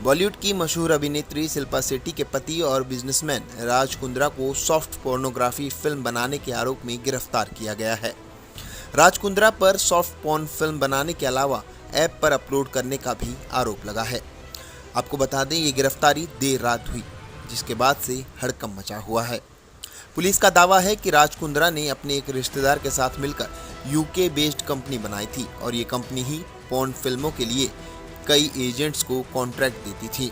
बॉलीवुड की मशहूर अभिनेत्री शिल्पा शेट्टी के पति और बिजनेसमैन राज कुंद्रा को सॉफ्ट पोर्नोग्राफी फिल्म बनाने के आरोप में गिरफ्तार किया गया है। राज कुंद्रा पर सॉफ्ट पोर्न फिल्म बनाने के अलावा ऐप पर अपलोड करने का भी आरोप लगा है। आपको बता दें, ये गिरफ्तारी देर रात हुई, जिसके बाद से हड़कंप मचा हुआ है। पुलिस का दावा है कि राज कुंद्रा ने अपने एक रिश्तेदार के साथ मिलकर यूके बेस्ड कंपनी बनाई थी और ये कंपनी ही पोर्न फिल्मों के लिए कई एजेंट्स को कॉन्ट्रैक्ट देती थी।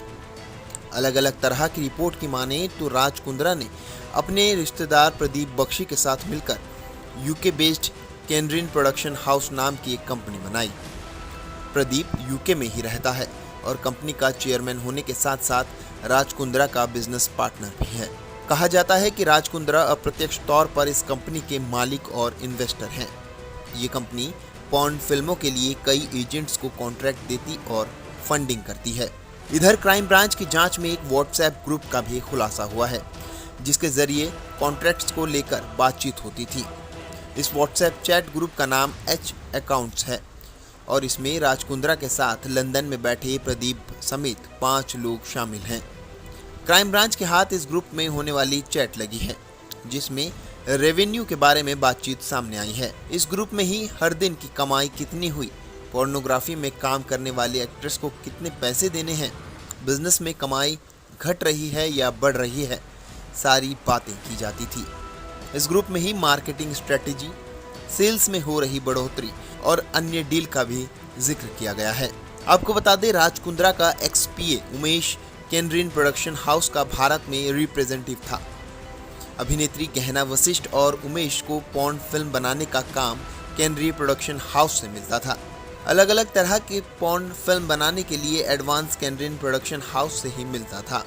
अलग अलग तरह की रिपोर्ट की माने तो राज कुंद्रा ने अपने रिश्तेदार प्रदीप बख्शी के साथ मिलकर यूके बेस्ड कैनरिन प्रोडक्शन हाउस नाम की एक कंपनी बनाई। प्रदीप यूके में ही रहता है और कंपनी का चेयरमैन होने के साथ साथ राज कुंद्रा का बिजनेस पार्टनर भी है। कहा जाता है कि राज कुंद्रा अप्रत्यक्ष तौर पर इस कंपनी के मालिक और इन्वेस्टर हैं। ये कंपनी पॉर्न फिल्मों के लिए कई एजेंट्स को कॉन्ट्रैक्ट देती और फंडिंग करती है। इधर क्राइम ब्रांच की जांच में एक व्हाट्सएप ग्रुप का भी खुलासा हुआ है, जिसके जरिए कॉन्ट्रैक्ट्स को लेकर बातचीत होती थी। इस व्हाट्सएप चैट ग्रुप का नाम एच अकाउंट्स है और इसमें राज कुंद्रा के साथ लंदन में बैठे प्रदीप समेत 5 लोग शामिल हैं। क्राइम ब्रांच के हाथ इस ग्रुप में होने वाली चैट लगी है, जिसमें रेवेन्यू के बारे में बातचीत सामने आई है। इस ग्रुप में ही हर दिन की कमाई कितनी हुई, पोर्नोग्राफी में काम करने वाले एक्ट्रेस को कितने पैसे देने हैं, बिजनेस में कमाई घट रही है या बढ़ रही है, सारी बातें की जाती थी। इस ग्रुप में ही मार्केटिंग स्ट्रेटेजी, सेल्स में हो रही बढ़ोतरी और अन्य डील का भी जिक्र किया गया है। आपको बता दें, राज कुंद्रा का एक्स-पीए उमेश कैनरिन प्रोडक्शन हाउस का भारत में रिप्रेजेंटेटिव था। अभिनेत्री गहना वशिष्ठ और उमेश को पॉर्न फिल्म बनाने का काम कैनरिन प्रोडक्शन हाउस से मिलता था। अलग अलग तरह की पॉर्न फिल्म बनाने के लिए एडवांस कैनरिन प्रोडक्शन हाउस से ही मिलता था,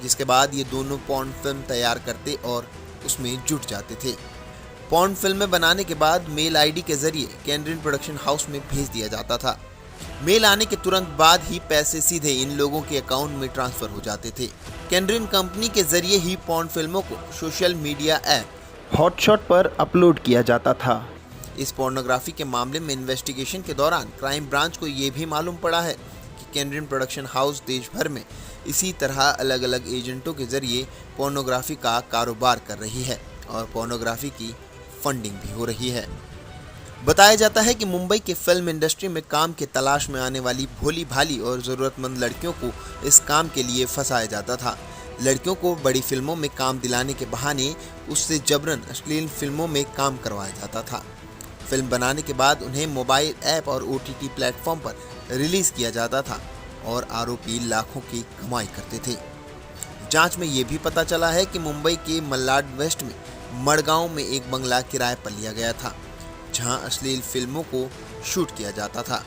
जिसके बाद ये दोनों पॉर्न फिल्म तैयार करते और उसमें जुट जाते थे। पॉर्न फिल्में बनाने के बाद मेल आईडी के जरिए कैनरिन प्रोडक्शन हाउस में भेज दिया जाता था। मेल आने के तुरंत बाद ही पैसे सीधे इन लोगों के अकाउंट में ट्रांसफर हो जाते थे। कैनरिन कंपनी के जरिए ही पॉर्न फिल्मों को सोशल मीडिया ऐप हॉटशॉट पर अपलोड किया जाता था। इस पोर्नोग्राफी के मामले में इन्वेस्टिगेशन के दौरान क्राइम ब्रांच को ये भी मालूम पड़ा है कि कैनरिन प्रोडक्शन हाउस देश भर में इसी तरह अलग अलग एजेंटों के जरिए पोर्नोग्राफी का कारोबार कर रही है और पोर्नोग्राफी की फंडिंग भी हो रही है। बताया जाता है कि मुंबई के फिल्म इंडस्ट्री में काम की तलाश में आने वाली भोली भाली और ज़रूरतमंद लड़कियों को इस काम के लिए फंसाया जाता था। लड़कियों को बड़ी फिल्मों में काम दिलाने के बहाने उससे जबरन अश्लील फिल्मों में काम करवाया जाता था। फिल्म बनाने के बाद उन्हें मोबाइल ऐप और OTT प्लेटफॉर्म पर रिलीज़ किया जाता था और आरोपी लाखों की कमाई करते थे। जांच में ये भी पता चला है कि मुंबई के मल्लाड वेस्ट में मड़गांव में एक बंगला किराए पर लिया गया था, जहां अश्लील फिल्मों को शूट किया जाता था।